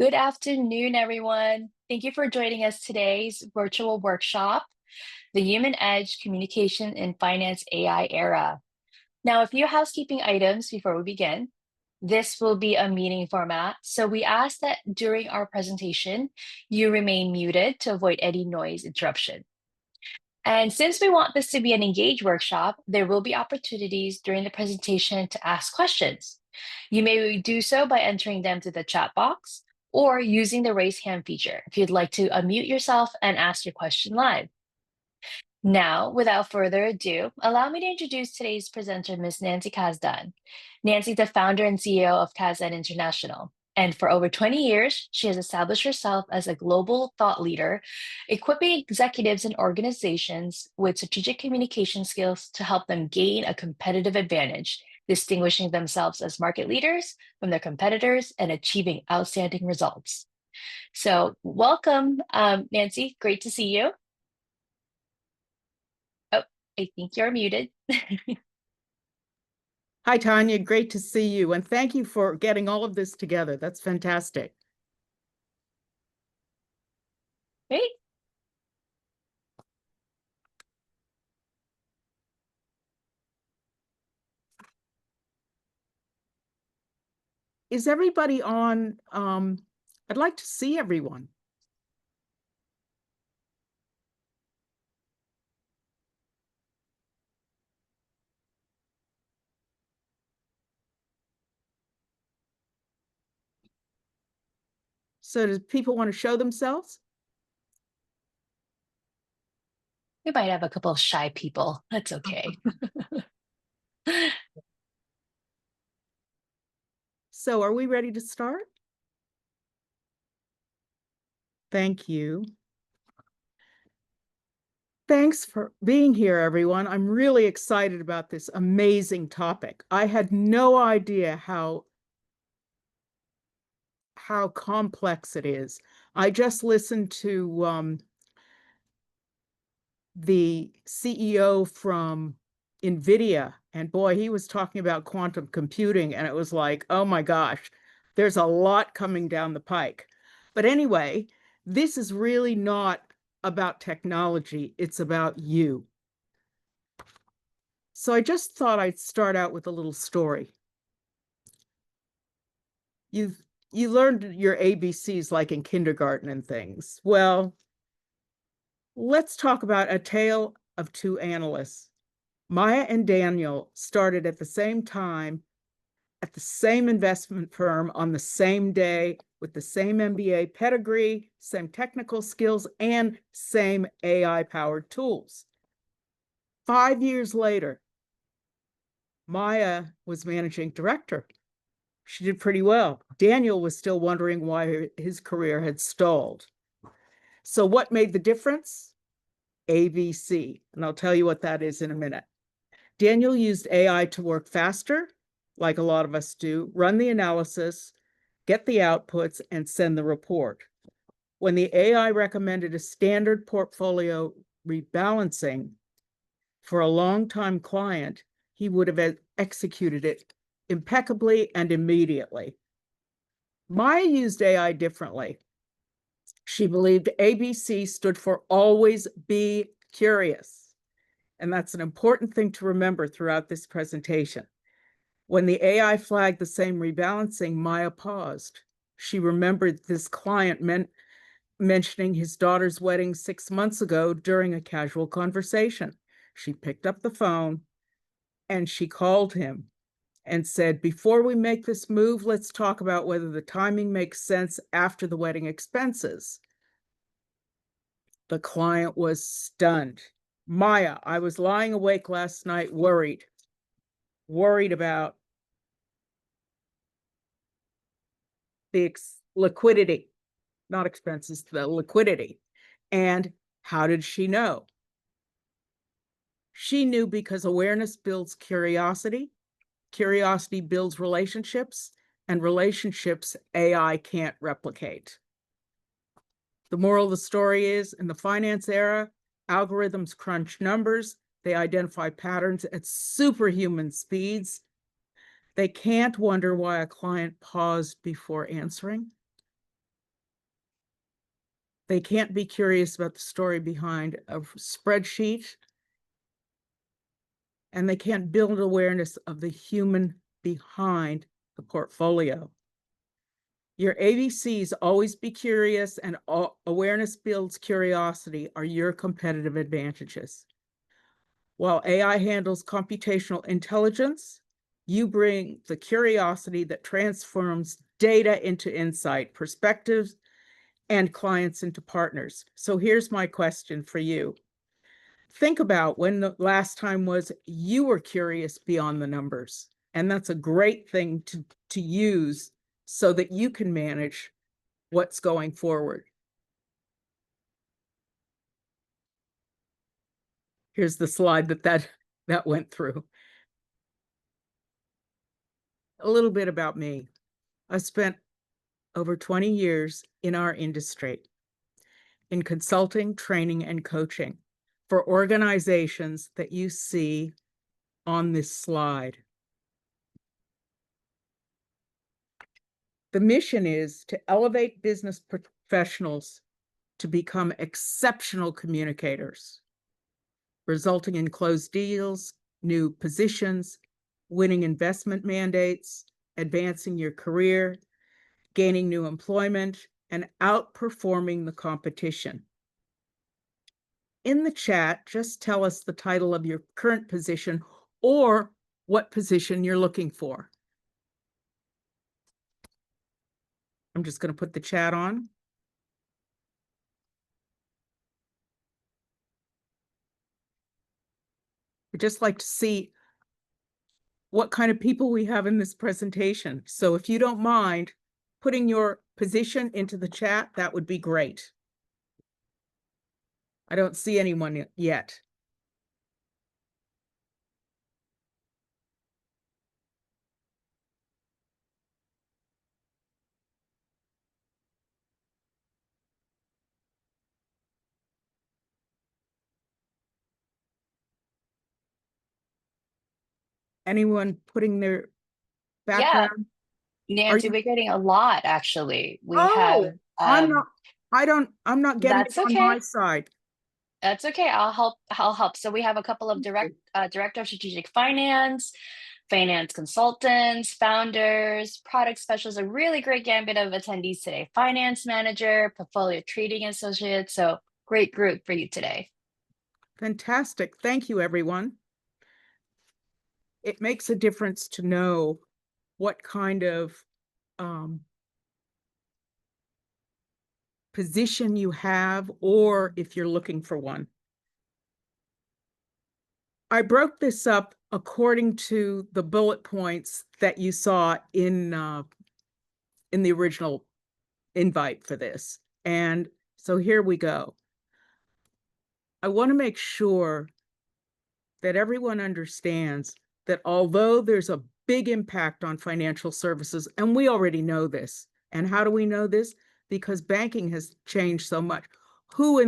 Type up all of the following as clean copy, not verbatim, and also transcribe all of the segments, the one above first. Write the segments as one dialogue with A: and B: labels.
A: Good afternoon, everyone. Thank you for joining us today's virtual workshop, The Human Edge Communication in Finance AI Era. Now, a few housekeeping items before we begin. This will be a meeting format, so we ask that during our presentation, you remain muted to avoid any noise interruption. And since we want this to be an engaged workshop, there will be opportunities during the presentation to ask questions. You may do so by entering them to the chat box or using the raise hand feature if you'd like to unmute yourself and ask your question live. Now, without further ado, allow me to introduce today's presenter, Ms. Nancy Kazdan. Nancy, the founder and CEO of Kazdan International. And for over 20 years, she has established herself as a global thought leader, equipping executives and organizations with strategic communication skills to help them gain a competitive advantage, distinguishing themselves as market leaders from their competitors and achieving outstanding results. So, welcome, Nancy. Great to see you. Oh, I think you're muted.
B: Hi, Tanya. Great to see you. And thank you for getting all of this together. That's fantastic.
A: Great.
B: Is everybody on? I'd like to see everyone. So do people want to show themselves?
A: We might have a couple of shy people. That's okay.
B: So are we ready to start? Thank you. Thanks for being here, everyone. I'm really excited about this amazing topic. I had no idea how complex it is. I just listened to the CEO from NVIDIA, and boy, he was talking about quantum computing, and it was like, oh my gosh, there's a lot coming down the pike. But anyway, this is really not about technology, it's about you. So I just thought I'd start out with a little story. You learned your ABCs like in kindergarten and things. Well, let's talk about a tale of two analysts. Maya and Daniel started at the same time at the same investment firm on the same day with the same MBA pedigree, same technical skills, and same AI-powered tools. 5 years later, Maya was managing director. She did pretty well. Daniel was still wondering why his career had stalled. So what made the difference? ABC, and I'll tell you what that is in a minute. Daniel used AI to work faster, like a lot of us do, run the analysis, get the outputs, and send the report. When the AI recommended a standard portfolio rebalancing for a long-time client, he would have executed it impeccably and immediately. Maya used AI differently. She believed ABC stood for always be curious. And that's an important thing to remember throughout this presentation. When the AI flagged the same rebalancing, Maya paused. She remembered this client mentioning his daughter's wedding 6 months ago during a casual conversation. She picked up the phone and she called him and said, before we make this move, let's talk about whether the timing makes sense after the wedding expenses. The client was stunned. Maya, I was lying awake last night, worried about the liquidity, not expenses, the liquidity. And how did she know? She knew because awareness builds curiosity, curiosity builds relationships, and relationships AI can't replicate. The moral of the story is, in the finance era, algorithms crunch numbers, they identify patterns at superhuman speeds. They can't wonder why a client paused before answering. They can't be curious about the story behind a spreadsheet, and they can't build awareness of the human behind the portfolio. Your ABCs, always be curious, and awareness builds curiosity, are your competitive advantages. While AI handles computational intelligence, you bring the curiosity that transforms data into insight, perspectives, and clients into partners. So here's my question for you. Think about when the last time was you were curious beyond the numbers. And that's a great thing to use so that you can manage what's going forward. Here's the slide that went through. A little bit about me. I spent over 20 years in our industry in consulting, training, and coaching for organizations that you see on this slide. The mission is to elevate business professionals to become exceptional communicators, resulting in closed deals, new positions, winning investment mandates, advancing your career, gaining new employment, and outperforming the competition. In the chat, just tell us the title of your current position or what position you're looking for. I'm just going to put the chat on. I'd just like to see what kind of people we have in this presentation. So if you don't mind putting your position into the chat, that would be great. I don't see anyone yet. Anyone putting their
A: Yeah,
B: background? Are
A: Nancy,
B: you?
A: we're getting a lot actually. We have
B: Oh, I'm not. I'm not getting it
A: that's
B: on
A: okay.
B: my side.
A: That's okay. I'll help. So we have a couple of director of strategic finance, finance consultants, founders, product specialists, a really great gambit of attendees today. Finance manager, portfolio trading associate. So great group for you today.
B: Fantastic. Thank you, everyone. It makes a difference to know what kind of position you have, or if you're looking for one. I broke this up according to the bullet points that you saw in the original invite for this. And so here we go. I want to make sure that everyone understands that although there's a big impact on financial services, and we already know this, and how do we know this? Because banking has changed so much. Who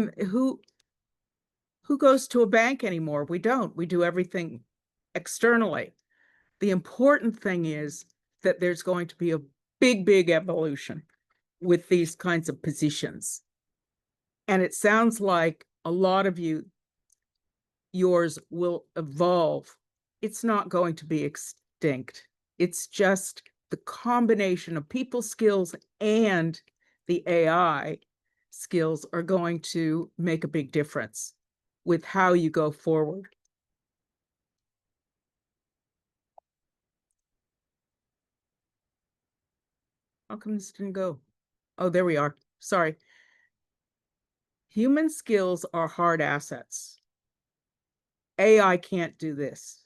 B: goes to a bank anymore? We don't. We do everything externally. The important thing is that there's going to be a big evolution with these kinds of positions. And it sounds like a lot of yours will evolve. It's not going to be extinct. It's just the combination of people skills and the AI skills are going to make a big difference with how you go forward. How come this didn't go? Oh, there we are. Sorry. Human skills are hard assets. AI can't do this.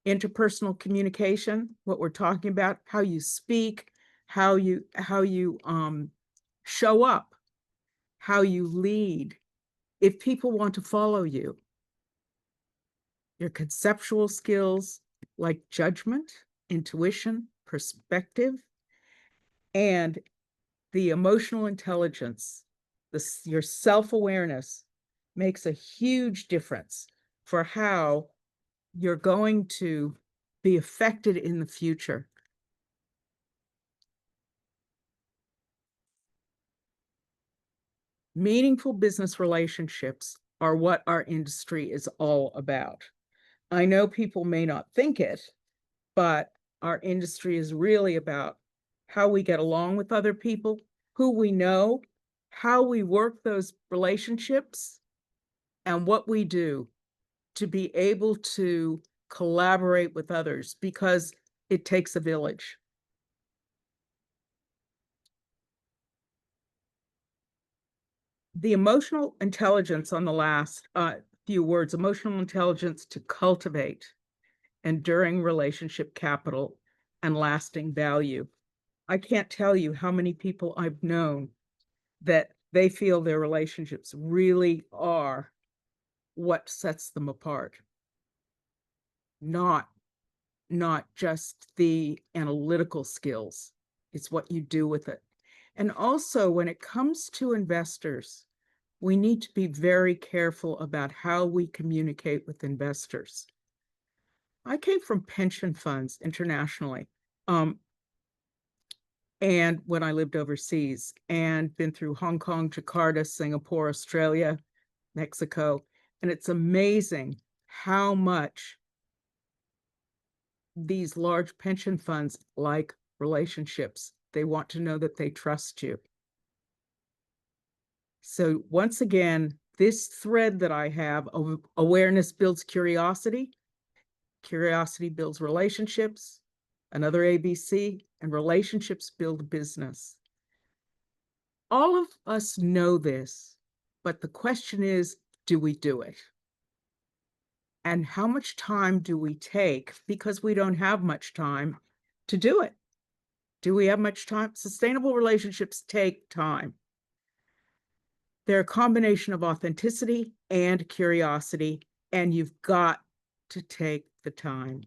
B: Interpersonal communication, what we're talking about, how you speak, how you show up, how you lead. If people want to follow you, your conceptual skills like judgment, intuition, perspective, and the emotional intelligence, your self-awareness makes a huge difference for how you're going to be affected in the future. Meaningful business relationships are what our industry is all about. I know people may not think it, but our industry is really about how we get along with other people, who we know, how we work those relationships, and what we do to be able to collaborate with others because it takes a village. The emotional intelligence on the last few words, emotional intelligence to cultivate enduring relationship capital and lasting value. I can't tell you how many people I've known that they feel their relationships really are what sets them apart, not not just the analytical skills. It's what you do with it. And also, when it comes to investors, we need to be very careful about how we communicate with investors. I came from pension funds internationally, um, and when I lived overseas, and been through Hong Kong, Jakarta, Singapore, Australia, Mexico, and it's amazing how much these large pension funds like relationships. They want to know that they trust you. So once again, this thread that I have of awareness builds curiosity, curiosity builds relationships, another ABC, and relationships build business. All of us know this, but the question is, do we do it? And how much time do we take? Because we don't have much time to do it. Do we have much time? Sustainable relationships take time. They're a combination of authenticity and curiosity, and you've got to take the time.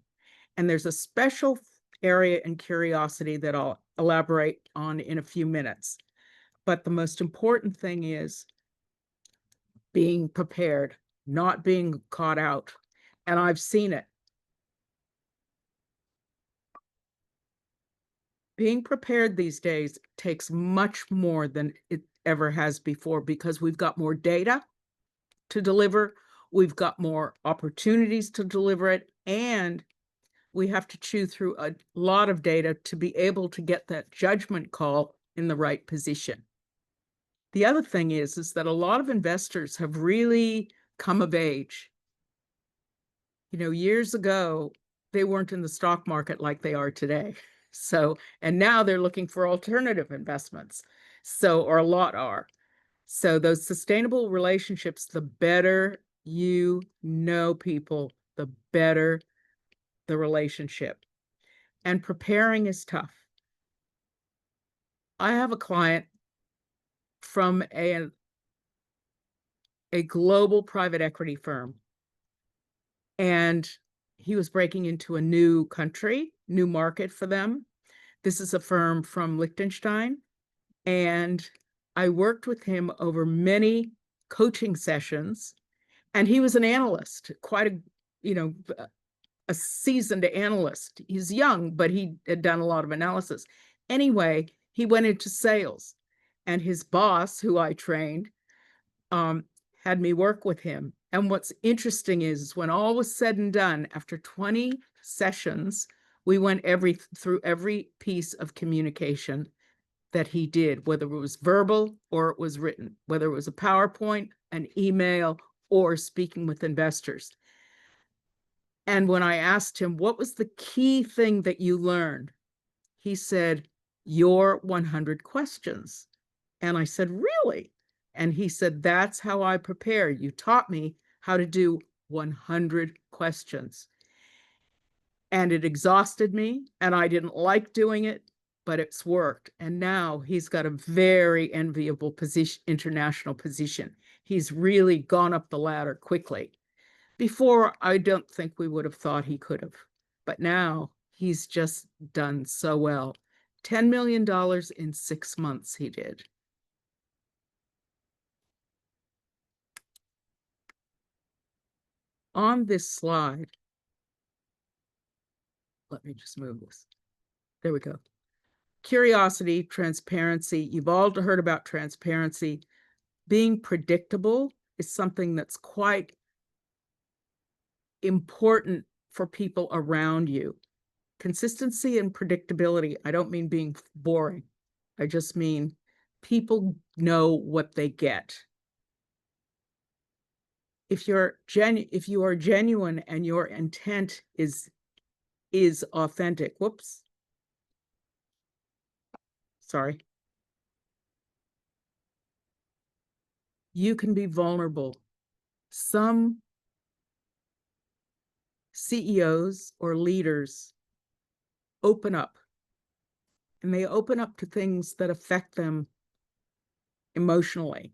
B: And there's a special area in curiosity that I'll elaborate on in a few minutes. But the most important thing is being prepared, not being caught out. And I've seen it. Being prepared these days takes much more than it ever has before because we've got more data to deliver, we've got more opportunities to deliver it, and we have to chew through a lot of data to be able to get that judgment call in the right position. The other thing is that a lot of investors have really come of age. You know, years ago, they weren't in the stock market like they are today. So, and now they're looking for alternative investments. So, or a lot are. So, those sustainable relationships, the better you know people, the better the relationship. And preparing is tough. I have a client from a global private equity firm, and he was breaking into a new country, new market for them. This is a firm from Liechtenstein, and I worked with him over many coaching sessions, and he was an analyst, quite a, you know, a seasoned analyst. He's young, but he had done a lot of analysis. Anyway, he went into sales, and his boss, who I trained, um, had me work with him. And what's interesting is when all was said and done, after 20 sessions, we went through every piece of communication that he did, whether it was verbal or it was written, whether it was a PowerPoint, an email, or speaking with investors. And when I asked him, what was the key thing that you learned? He said, your 100 questions. And I said, really? And he said, that's how I prepare. You taught me how to do 100 questions. And it exhausted me, and I didn't like doing it, but it's worked. And now he's got a very enviable position, international position. He's really gone up the ladder quickly. Before, I don't think we would have thought he could have. But now he's just done so well. $10 million in 6 months he did. On this slide, let me just move this. There we go. Curiosity, transparency. You've all heard about transparency. Being predictable is something that's quite important for people around you. Consistency and predictability, I don't mean being boring. I just mean people know what they get. If you are genuine and your intent is authentic. Whoops. Sorry. You can be vulnerable. Some CEOs or leaders open up, and they open up to things that affect them emotionally.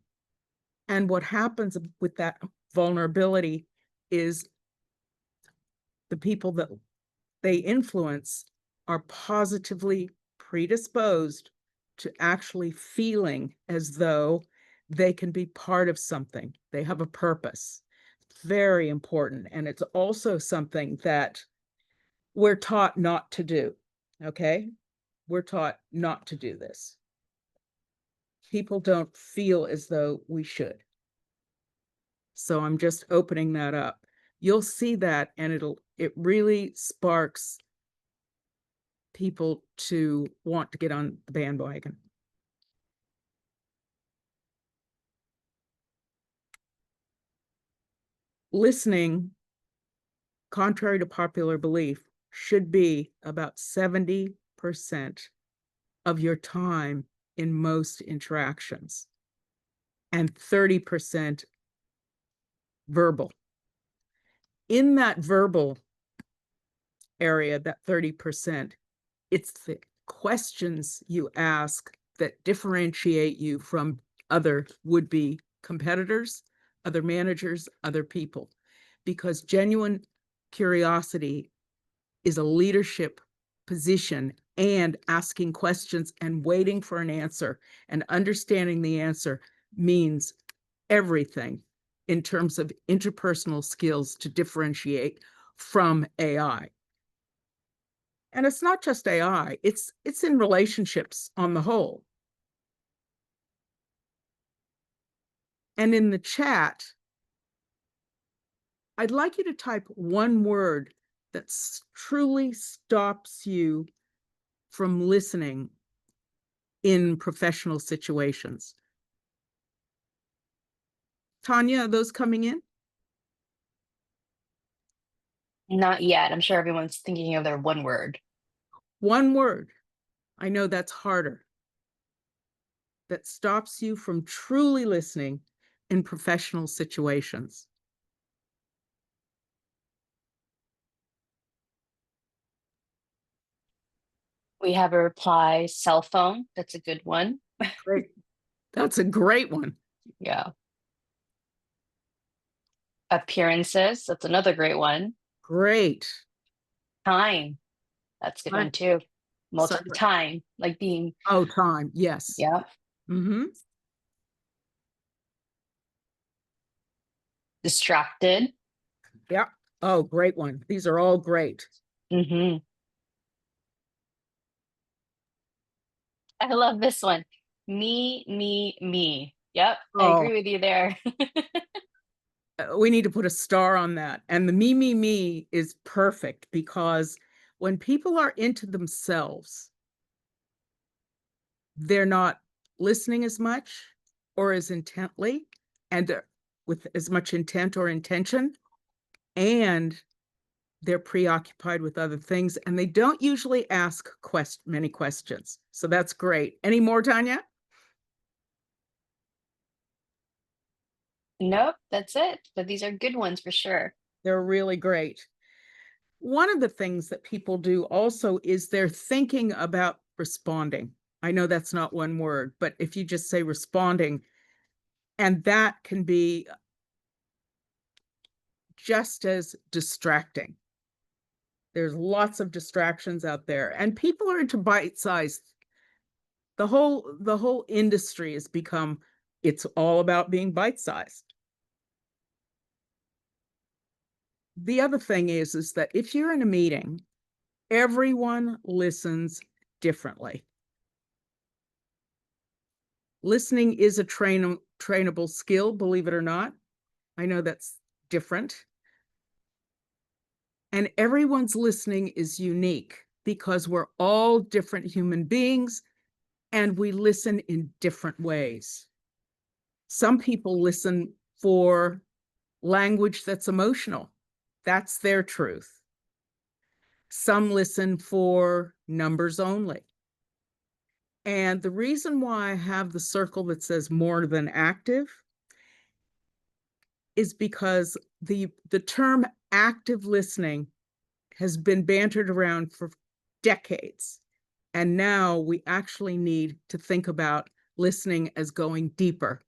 B: And what happens with that vulnerability is the people that they influence are positively predisposed to actually feeling as though they can be part of something. They have a purpose. Very important. And it's also something that we're taught not to do. Okay? We're taught not to do this. People don't feel as though we should. So I'm just opening that up. You'll see that, and it really sparks people to want to get on the bandwagon. Listening, contrary to popular belief, should be about 70% of your time in most interactions and 30% verbal. In that verbal area, that 30%, it's the questions you ask that differentiate you from other would-be competitors, other managers, other people, because genuine curiosity is a leadership position, and asking questions and waiting for an answer and understanding the answer means everything in terms of interpersonal skills to differentiate from AI. And it's not just AI, it's in relationships on the whole. And in the chat, I'd like you to type one word that truly stops you from listening in professional situations. Tanya, are those coming in?
A: Not yet. I'm sure everyone's thinking of their one word.
B: One word. I know that's harder. That stops you from truly listening in professional situations.
A: We have a reply, cell phone. That's a good one.
B: Great. That's a great one.
A: Yeah. Appearances. That's another great one.
B: Great.
A: Time. That's a good one
B: Time.
A: too. Multiple
B: Sorry.
A: time, like being,
B: Oh, time. Yes.
A: yeah,
B: Mm-hmm.
A: distracted.
B: Yeah. Oh, great one. These are all great.
A: Hmm. I love this one. Me, me, me. Yep, I
B: Oh,
A: agree with you there.
B: we need to put a star on that. And the me is perfect because when people are into themselves, they're not listening as much or as intently and with as much intent or intention, and they're preoccupied with other things, and they don't usually ask many questions. So that's great. Any more, Tanya?
A: Nope, that's it. But these are good ones for sure.
B: They're really great. One of the things that people do also is they're thinking about responding. I know that's not one word, but if you just say responding, and that can be just as distracting. There's lots of distractions out there, and people are into bite-sized. The whole industry has become, it's all about being bite-sized. The other thing is that if you're in a meeting, everyone listens differently. Listening is a trainable skill, believe it or not. I know that's different. And everyone's listening is unique because we're all different human beings and we listen in different ways. Some people listen for language that's emotional. That's their truth. Some listen for numbers only. And the reason why I have the circle that says more than active is because the term active listening has been bantered around for decades. And now we actually need to think about listening as going deeper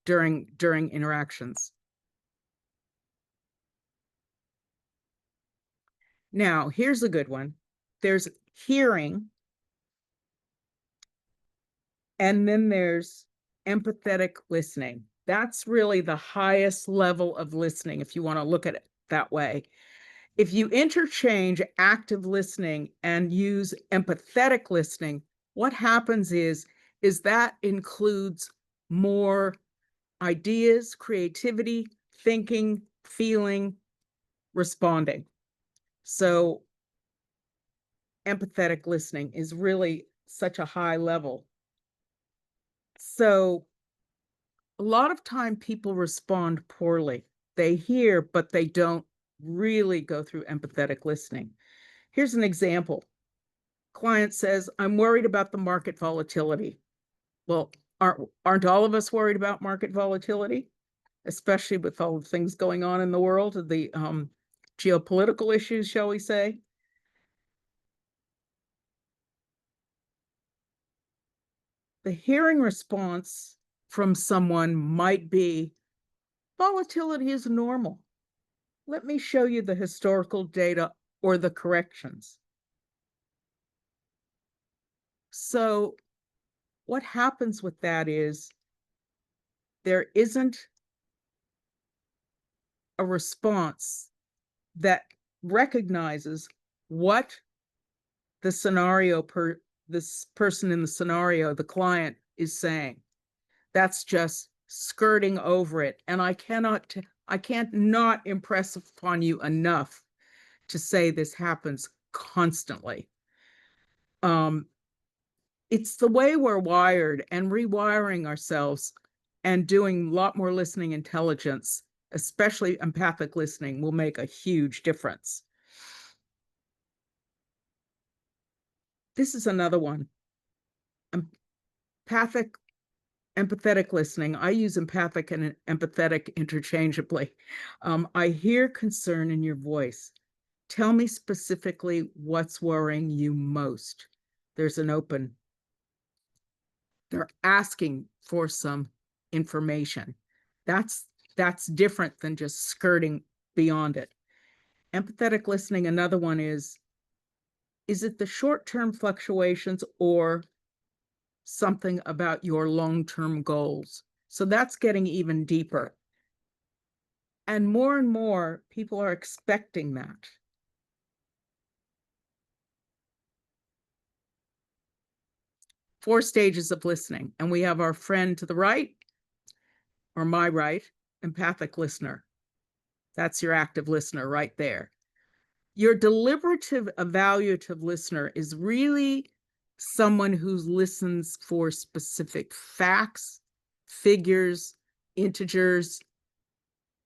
B: during interactions. Now, here's a good one. There's hearing, and then there's empathetic listening. That's really the highest level of listening, if you want to look at it that way. If you interchange active listening and use empathetic listening, what happens is that includes more ideas, creativity, thinking, feeling, responding. So empathetic listening is really such a high level. So a lot of time people respond poorly. They hear, but they don't really go through empathetic listening. Here's an example. Client says, I'm worried about the market volatility. Well, aren't all of us worried about market volatility, especially with all the things going on in the world, the geopolitical issues, shall we say? The hearing response from someone might be, volatility is normal. Let me show you the historical data or the corrections. So what happens with that is there isn't a response that recognizes what the scenario this person in the scenario, the client, is saying. That's just skirting over it. And I can't not impress upon you enough to say this happens constantly. It's the way we're wired, and rewiring ourselves and doing a lot more listening intelligence, especially empathic listening, will make a huge difference. This is another one. Empathic, empathetic listening. I use empathic and empathetic interchangeably. I hear concern in your voice. Tell me specifically what's worrying you most. There's an open. They're asking for some information. That's different than just skirting beyond it. Empathetic listening, another one is it the short-term fluctuations or something about your long-term goals? So that's getting even deeper. And more people are expecting that. Four stages of listening. And we have our friend to the right, or my right, empathic listener. That's your active listener right there. Your deliberative, evaluative listener is really someone who listens for specific facts, figures, integers,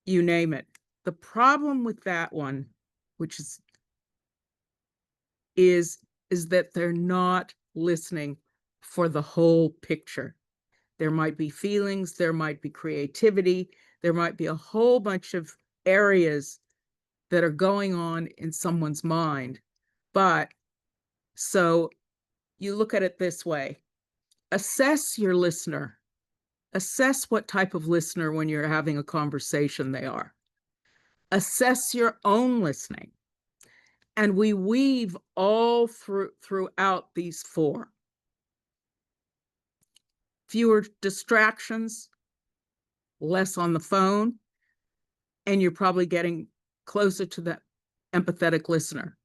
B: you name it. The problem with that one, which is that they're not listening for the whole picture. There might be feelings, there might be creativity, there might be a whole bunch of areas that are going on in someone's mind. But so you look at it this way, assess your listener, assess what type of listener when you're having a conversation they are. Assess your own listening. And we weave all throughout these four. Fewer distractions, less on the phone, and you're probably getting closer to the empathetic listener.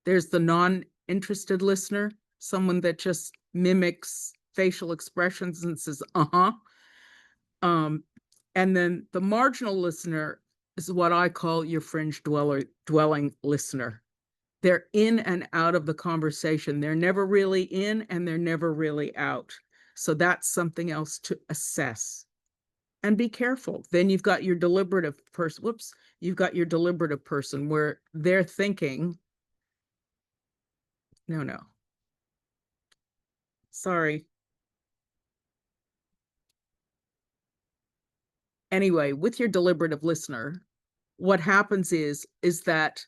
B: There's the non-interested listener, someone that just mimics facial expressions and says, uh-huh. Um, and then the marginal listener is what I call your dwelling listener. They're in and out of the conversation. They're never really in and they're never really out. So that's something else to assess and be careful. Then you've got your deliberative person. Whoops. You've got your deliberative person where they're thinking, no, no, sorry. Anyway, with your deliberative listener, what happens is that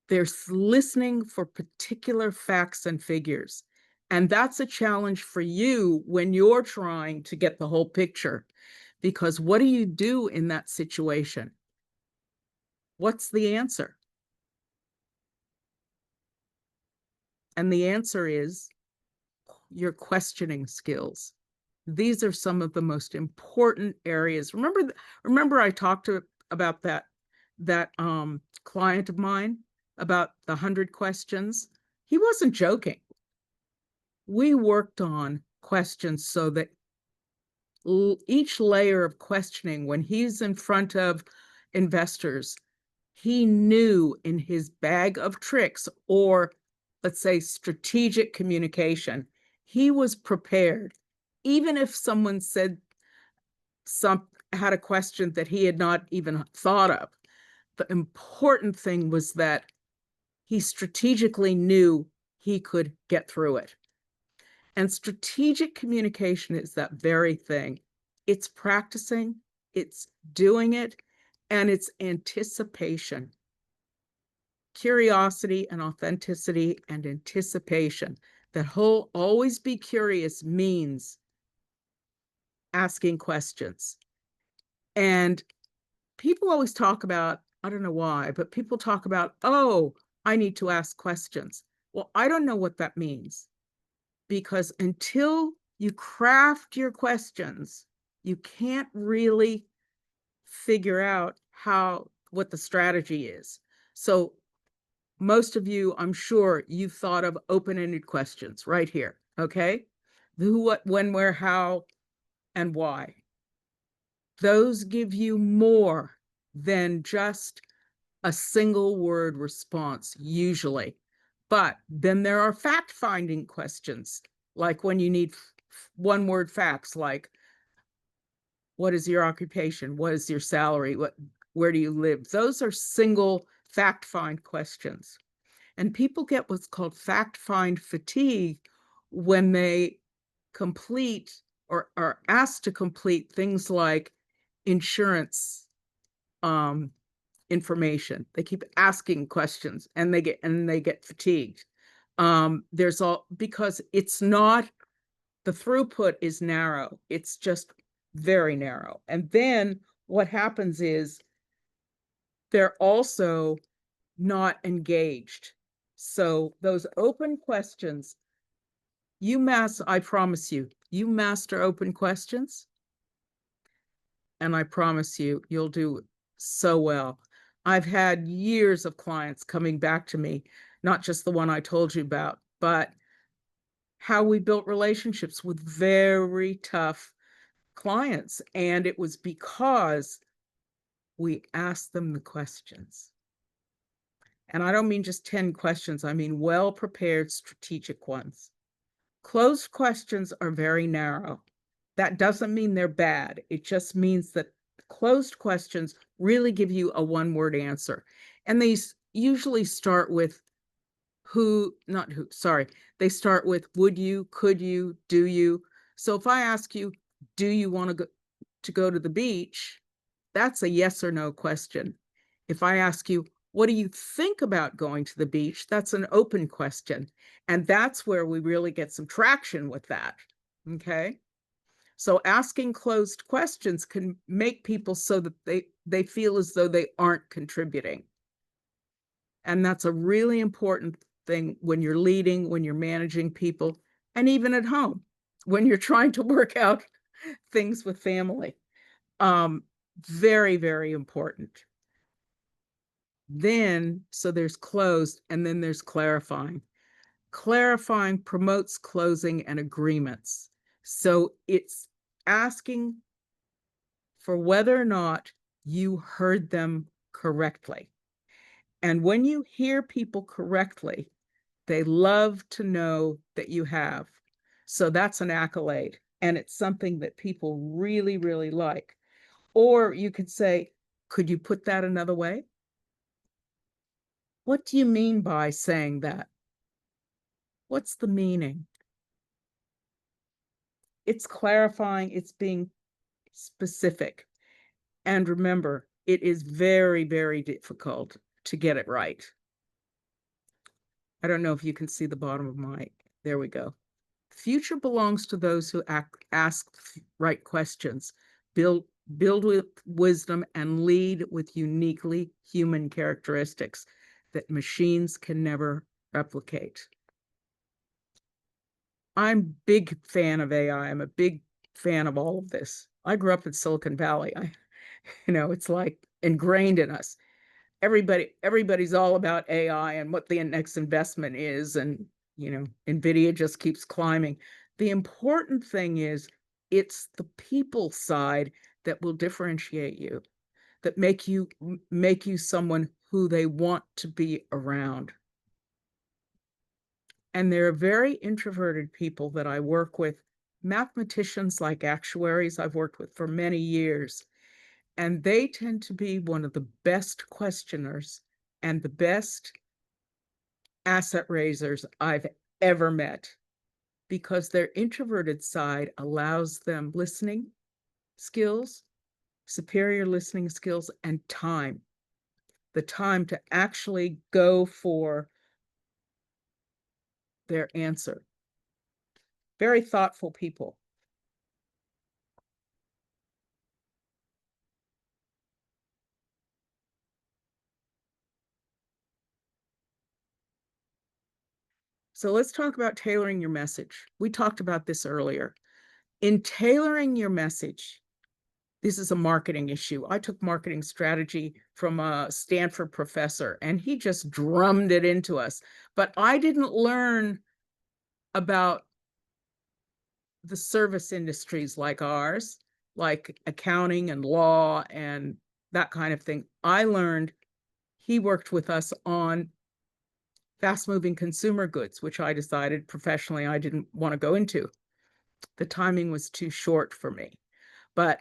B: they're listening for particular facts and figures. And that's a challenge for you when you're trying to get the whole picture. Because what do you do in that situation? What's the answer? And the answer is your questioning skills. These are some of the most important areas. Remember I talked about that client of mine about the 100 questions? He wasn't joking. We worked on questions so that each layer of questioning, when he's in front of investors, he knew in his bag of tricks, or let's say strategic communication, he was prepared. Even if someone said had a question that he had not even thought of, the important thing was that he strategically knew he could get through it. And strategic communication is that very thing. It's practicing, it's doing it, and it's anticipation. Curiosity and authenticity and anticipation. That whole always be curious means asking questions. And people always talk about, I don't know why, but people talk about, oh, I need to ask questions. Well, I don't know what that means. Because until you craft your questions, you can't really figure out what the strategy is. So most of you, I'm sure you've thought of open-ended questions right here, okay? The who, what, when, where, how, and why. Those give you more than just a single word response, usually. But then there are fact-finding questions, like when you need one word facts, like what is your occupation? What is your salary? Where do you live? Those are single fact-find questions. And people get what's called fact-find fatigue when they complete or are asked to complete things like insurance information. They keep asking questions and they get fatigued. There's all because it's not the throughput is narrow. It's just very narrow. And then what happens is they're also not engaged. So those open questions, I promise you master open questions, and I promise you'll do so well. I've had years of clients coming back to me, not just the one I told you about, but how we built relationships with very tough clients. And it was because we asked them the questions. And I don't mean just 10 questions, I mean well-prepared strategic ones. Closed questions are very narrow. That doesn't mean they're bad. It just means that closed questions really give you a one-word answer. And these usually start with they start with would you, could you, do you. So if I ask you, do you want to go to the beach? That's a yes or no question. If I ask you, what do you think about going to the beach? That's an open question. And that's where we really get some traction with that. Okay. So asking closed questions can make people so that they feel as though they aren't contributing. And that's a really important thing when you're leading, when you're managing people, and even at home, when you're trying to work out things with family. Very, very important. Then, so there's closed, and then there's clarifying. Clarifying promotes closing and agreements. So it's asking for whether or not you heard them correctly. And when you hear people correctly, they love to know that you have. So that's an accolade. And it's something that people really, really like. Or you could say, could you put that another way? What do you mean by saying that? What's the meaning? It's clarifying, it's being specific. And remember, it is very, very difficult to get it right. I don't know if you can see the bottom of my, there we go. Future belongs to those who ask right questions, build, build with wisdom, and lead with uniquely human characteristics that machines can never replicate. I'm a big fan of AI. I'm a big fan of all of this. I grew up in Silicon Valley. It's like ingrained in us. Everybody's all about AI and what the next investment is, and Nvidia just keeps climbing. The important thing is it's the people side that will differentiate you, that make you someone who they want to be around. And there are very introverted people that I work with, mathematicians like actuaries I've worked with for many years. And they tend to be one of the best questioners and the best asset raisers I've ever met, because their introverted side allows them listening skills, superior listening skills, and the time to actually go for their answer. Very thoughtful people. So let's talk about tailoring your message. We talked about this earlier. In tailoring your message, this is a marketing issue. I took marketing strategy from a Stanford professor, and he just drummed it into us. But I didn't learn about the service industries like ours, like accounting and law and that kind of thing. He worked with us on fast moving consumer goods, which I decided professionally I didn't want to go into. The timing was too short for me, but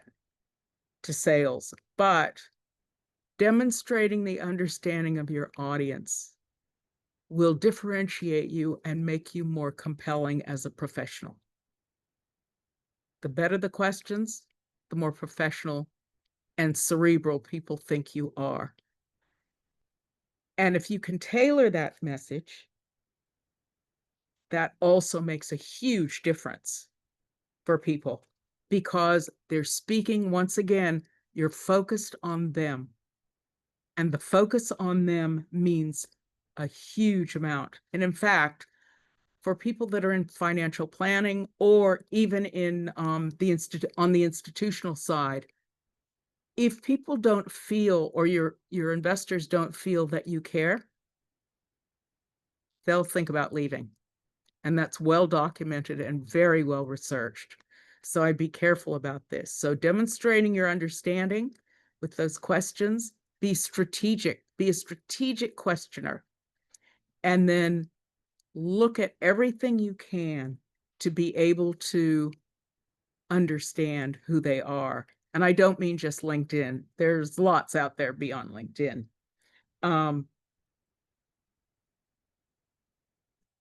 B: to sales. But demonstrating the understanding of your audience will differentiate you and make you more compelling as a professional. The better the questions, the more professional and cerebral people think you are. And if you can tailor that message, that also makes a huge difference for people, because they're speaking, once again, you're focused on them. And the focus on them means a huge amount. And in fact, for people that are in financial planning or even in on the institutional side, if people don't feel, or your investors don't feel that you care, they'll think about leaving. And that's well documented and very well researched. So I'd be careful about this. So demonstrating your understanding with those questions, be a strategic questioner, and then look at everything you can to be able to understand who they are. And I don't mean just LinkedIn. There's lots out there beyond LinkedIn.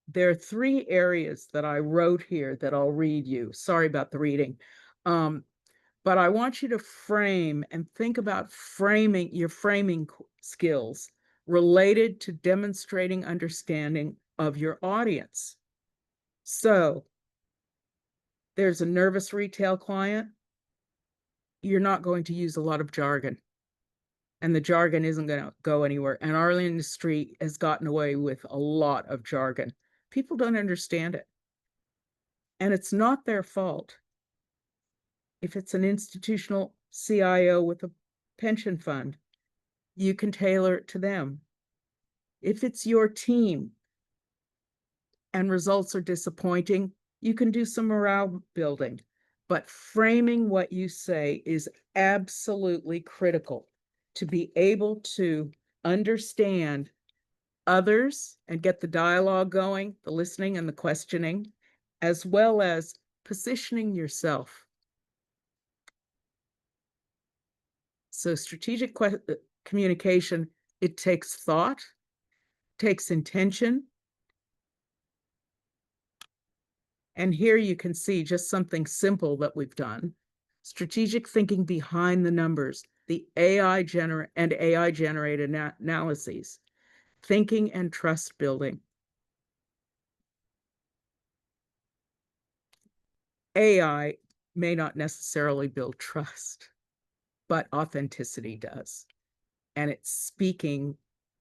B: There are 3 areas that I wrote here that I'll read you. Sorry about the reading. But I want you to frame and think about framing your framing skills related to demonstrating understanding of your audience. So there's a nervous retail client. You're not going to use a lot of jargon, and the jargon isn't going to go anywhere. And our industry has gotten away with a lot of jargon. People don't understand it, and it's not their fault. If it's an institutional CIO with a pension fund, you can tailor it to them. If it's your team, and results are disappointing, you can do some morale building. But framing what you say is absolutely critical to be able to understand others and get the dialogue going, the listening and the questioning, as well as positioning yourself. So strategic communication, it takes thought, takes intention. And here you can see just something simple that we've done. Strategic thinking behind the numbers, the AI generated analyses, thinking and trust building. AI may not necessarily build trust, but authenticity does. And it's speaking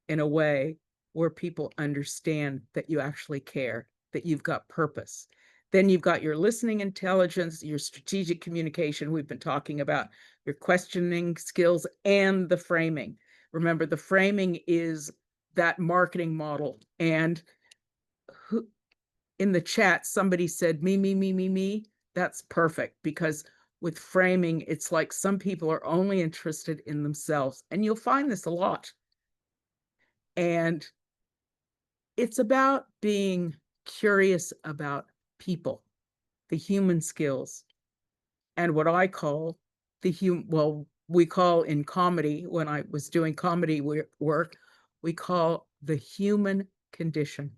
B: in a way where people understand that you actually care, that you've got purpose. Then you've got your listening intelligence, your strategic communication we've been talking about, your questioning skills, and the framing. Remember, the framing is that marketing model. And in the chat, somebody said, me, me, me, me, me. That's perfect, because with framing, it's like some people are only interested in themselves. And you'll find this a lot. And it's about being curious about people, the human skills, and what I call we call in comedy, when I was doing comedy work, we call the human condition.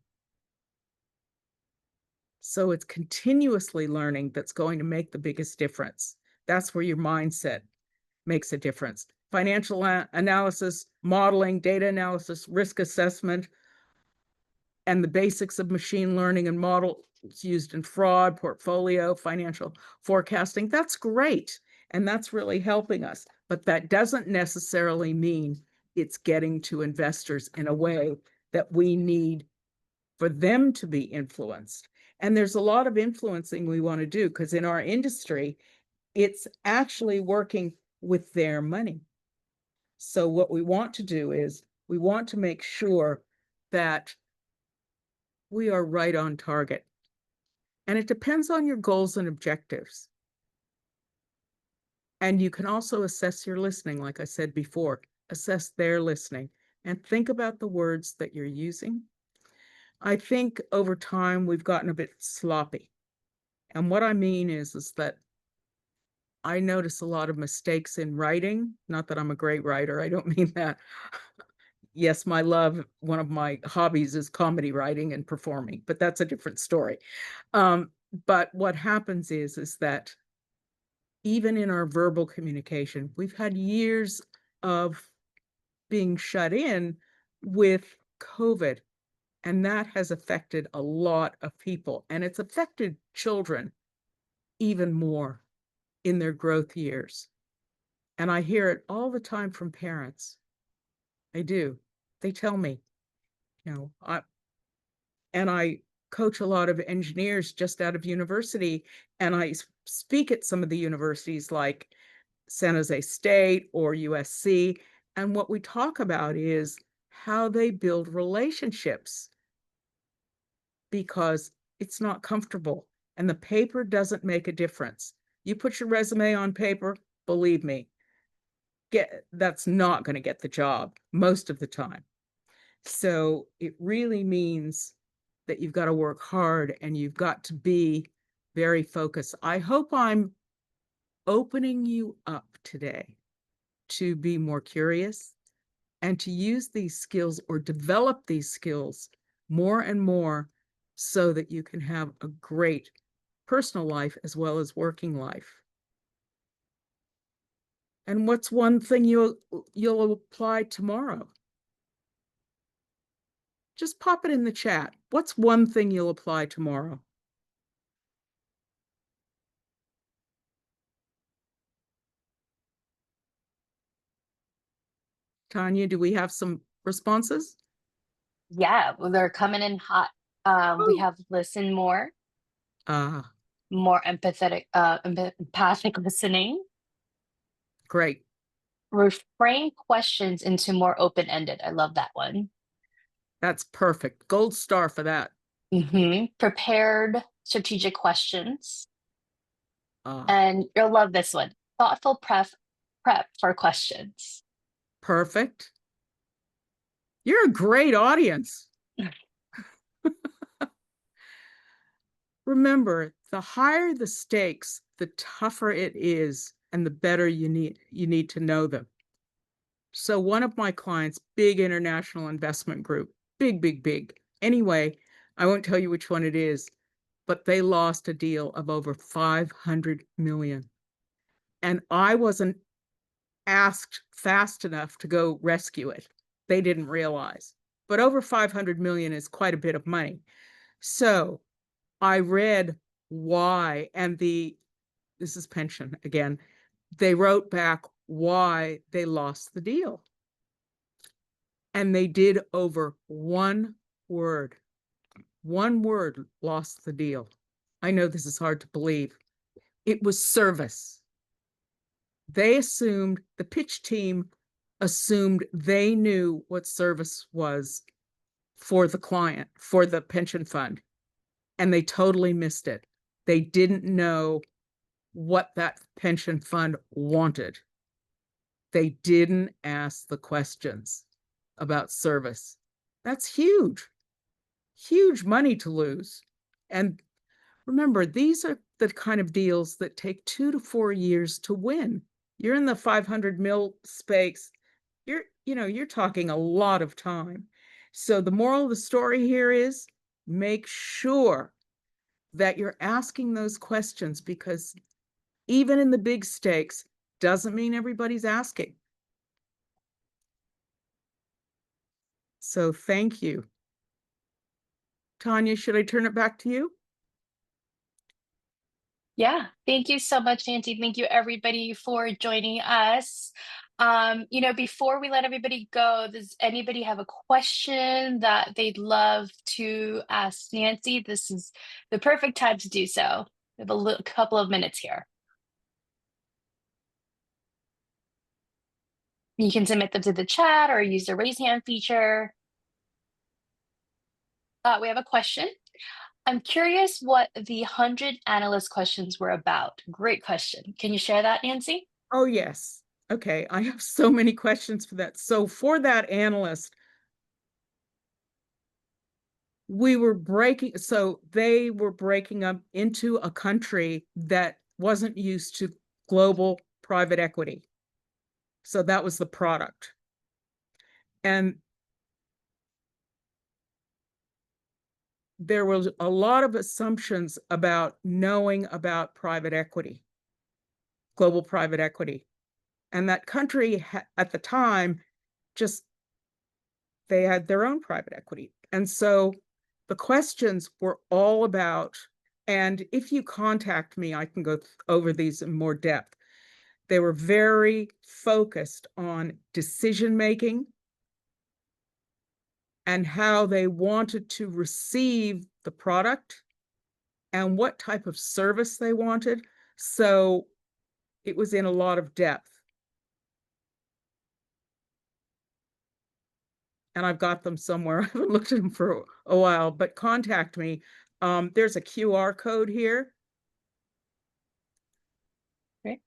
B: So it's continuously learning that's going to make the biggest difference. That's where your mindset makes a difference. Financial analysis, modeling, data analysis, risk assessment, and the basics of machine learning and models used in fraud, portfolio, financial forecasting. That's great. And that's really helping us. But that doesn't necessarily mean it's getting to investors in a way that we need for them to be influenced. And there's a lot of influencing we want to do, because in our industry, it's actually working with their money. So what we want to do is we want to make sure that we are right on target. And it depends on your goals and objectives. And you can also assess your listening, like I said before, assess their listening and think about the words that you're using. I think over time we've gotten a bit sloppy. And what I mean is that I notice a lot of mistakes in writing. Not that I'm a great writer, I don't mean that. Yes, one of my hobbies is comedy writing and performing, but that's a different story. But what happens is that even in our verbal communication, we've had years of being shut in with COVID, and that has affected a lot of people, and it's affected children even more in their growth years. And I hear it all the time from parents. I do. They tell me, I coach a lot of engineers just out of university, and I speak at some of the universities like San Jose State or USC. And what we talk about is how they build relationships, because it's not comfortable and the paper doesn't make a difference. You put your resume on paper, believe me, that's not going to get the job most of the time. So it really means that you've got to work hard and you've got to be very focused. I hope I'm opening you up today to be more curious and to use these skills or develop these skills more and more, so that you can have a great personal life as well as working life. And what's one thing you'll apply tomorrow? Just pop it in the chat. What's one thing you'll apply tomorrow? Tanya, do we have some responses?
A: Yeah, well, they're coming in hot. We
B: Oh,
A: have listen more,
B: ah,
A: more empathetic, empathic listening,
B: great.
A: reframe questions into more open-ended. I love that one.
B: That's perfect. Gold star for that.
A: Prepared strategic questions.
B: Ah,
A: And you'll love this one. Thoughtful prep for questions.
B: perfect. You're a great audience. Remember, the higher the stakes, the tougher it is, and the better you need to know them. So one of my clients, big international investment group, big, big, big. Anyway, I won't tell you which one it is, but they lost a deal of over 500 million. And I wasn't asked fast enough to go rescue it. They didn't realize. But over 500 million is quite a bit of money. So I read why, and this is pension again, they wrote back why they lost the deal. And they did over one word. One word lost the deal. I know this is hard to believe. It was service. The pitch team assumed they knew what service was for the client, for the pension fund, and they totally missed it. They didn't know what that pension fund wanted. They didn't ask the questions about service. That's huge, huge money to lose. And remember, these are the kind of deals that take 2 to 4 years to win. You're in the 500 mil space. You're talking a lot of time. So the moral of the story here is make sure that you're asking those questions, because even in the big stakes doesn't mean everybody's asking. So thank you. Tanya, should I turn it back to you?
A: Yeah, thank you so much, Nancy. Thank you, everybody, for joining us. Before we let everybody go, does anybody have a question that they'd love to ask Nancy? This is the perfect time to do so. We have couple of minutes here. You can submit them to the chat or use the raise hand feature. We have a question. I'm curious what the 100 analyst questions were about. Great question. Can you share that, Nancy?
B: Oh, yes. Okay, I have so many questions for that. So for that analyst, they were breaking up into a country that wasn't used to global private equity. So that was the product. And there was a lot of assumptions about knowing about private equity, global private equity. And that country at the time, just they had their own private equity. And so the questions were all about, and if you contact me, I can go over these in more depth. They were very focused on decision making and how they wanted to receive the product and what type of service they wanted. So it was in a lot of depth. And I've got them somewhere. I haven't looked at them for a while, but contact me. There's a QR code here.
A: Great.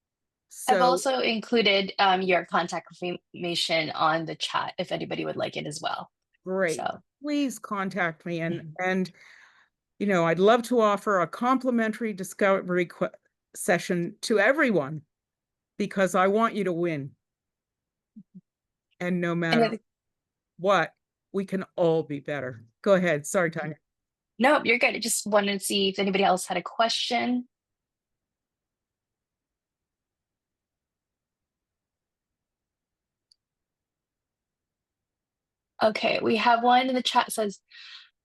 A: I've
B: So
A: also included your contact information on the chat if anybody would like it as well.
B: great.
A: So,
B: Please contact me.
A: mhm.
B: And I'd love to offer a complimentary discovery session to everyone, because I want you to win. And no
A: And
B: matter what, we can all be better. Go ahead. Sorry, Tanya.
A: no, you're good. I just wanted to see if anybody else had a question. Okay, we have one in the chat says,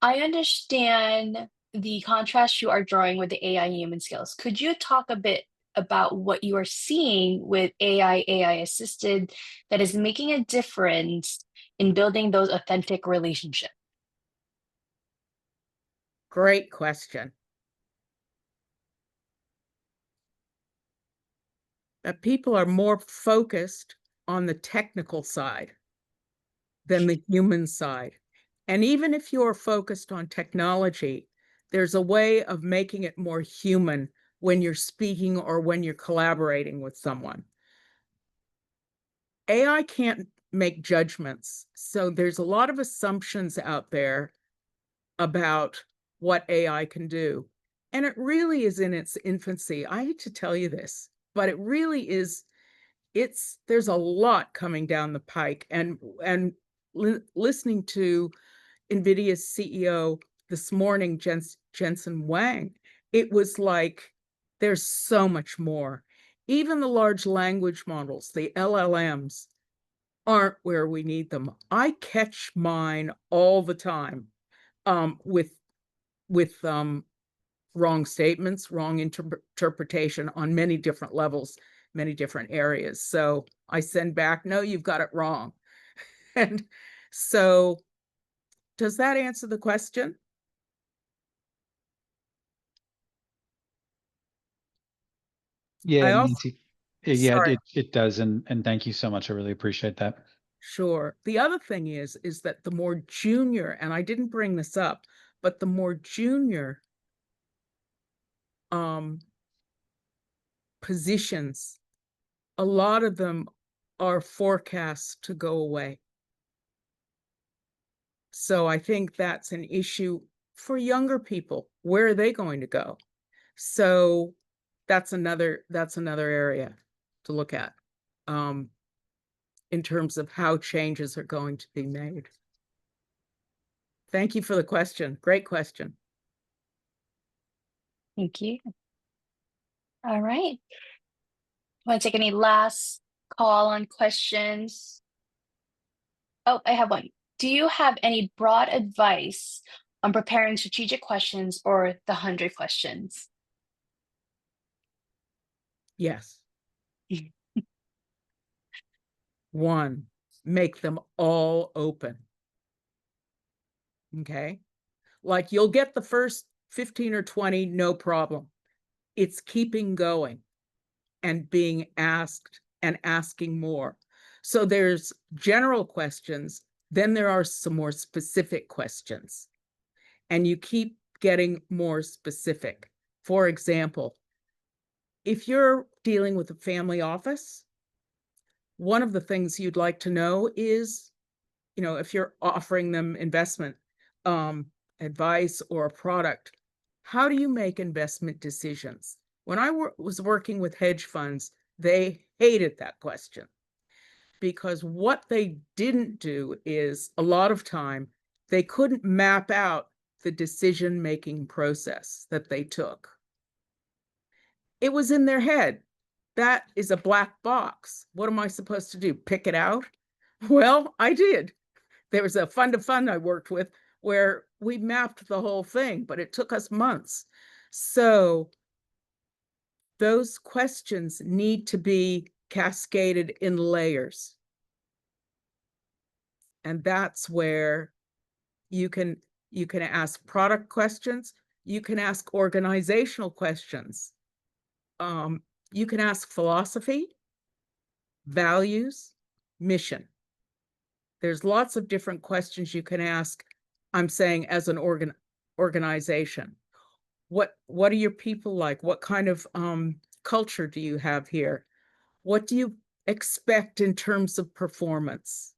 A: I understand the contrast you are drawing with the AI human skills. Could you talk a bit about what you are seeing with AI assisted that is making a difference in building those authentic relationships?
B: Great question. That people are more focused on the technical side than the human side. And even if you're focused on technology, there's a way of making it more human when you're speaking or when you're collaborating with someone. AI can't make judgments, so there's a lot of assumptions out there about what AI can do. And it really is in its infancy. I hate to tell you this, but it really is. There's a lot coming down the pike, and listening to NVIDIA's CEO this morning, Jensen Huang, it was like there's so much more. Even the large language models, the LLMs, aren't where we need them. I catch mine all the time with wrong statements, wrong interpretation on many different levels, many different areas. So I send back, no, you've got it wrong. And so, does that answer the question? I
C: Yeah,
B: also,
C: Nancy. Yeah,
B: sorry,
C: it does, and thank you so much. I really appreciate that.
B: sure. The other thing is that the more junior, and I didn't bring this up, but the more junior um, positions, a lot of them are forecast to go away. So I think that's an issue for younger people. Where are they going to go? So that's another area to look at in terms of how changes are going to be made. Thank you for the question. Great question.
A: Thank you. All right. Want to take any last call on questions? Oh, I have one. Do you have any broad advice on preparing strategic questions or the 100 questions?
B: Yes. One, make them all open. Okay. Like you'll get the first 15 or 20, no problem. It's keeping going and being asked and asking more. So there's general questions, then there are some more specific questions, and you keep getting more specific. For example, if you're dealing with a family office, one of the things you'd like to know is, if you're offering them investment advice or a product, how do you make investment decisions? When I was working with hedge funds, they hated that question because what they didn't do is a lot of time they couldn't map out the decision-making process that they took. It was in their head. That is a black box. What am I supposed to do? Pick it out? Well, I did. There was a fund of fund I worked with where we mapped the whole thing, but it took us months. So those questions need to be cascaded in layers. And that's where you can ask product questions, you can ask organizational questions, you can ask philosophy, values, mission. There's lots of different questions you can ask. I'm saying as an organization. What are your people like? What kind of culture do you have here? What do you expect in terms of performance?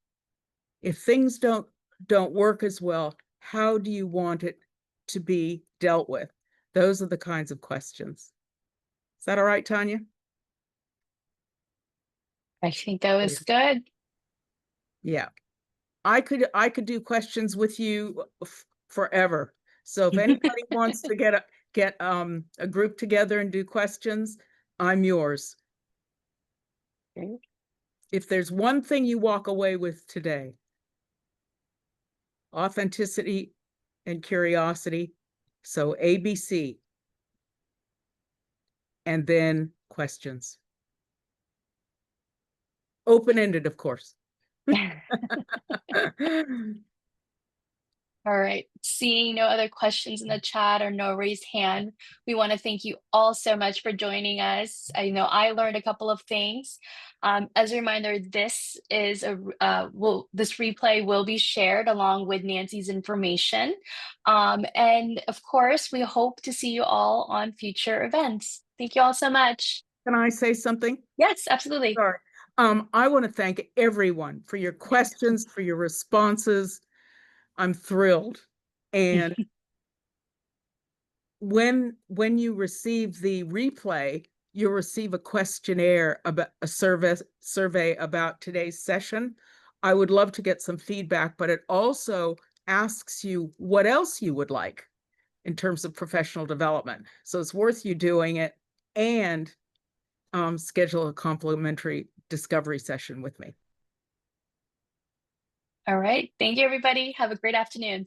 B: If things don't work as well, how do you want it to be dealt with? Those are the kinds of questions. Is that all right, Tanya?
A: I think that was good.
B: Yeah. I could do questions with you forever. So if anybody wants to get a group together and do questions, I'm yours. If there's one thing you walk away with today, authenticity and curiosity, so ABC, and then questions. Open-ended, of course.
A: All right. Seeing no other questions in the chat or no raised hand, we want to thank you all so much for joining us. I know I learned a couple of things. As a reminder, this replay will be shared along with Nancy's information. And of course, we hope to see you all on future events. Thank you all so much.
B: Can I say something?
A: Yes, absolutely.
B: Sorry. I want to thank everyone for your questions, for your responses. I'm thrilled. And when you receive the replay, you'll receive a questionnaire about a survey about today's session. I would love to get some feedback, but it also asks you what else you would like in terms of professional development. So it's worth you doing it, and schedule a complimentary discovery session with me.
A: All right. Thank you, everybody. Have a great afternoon.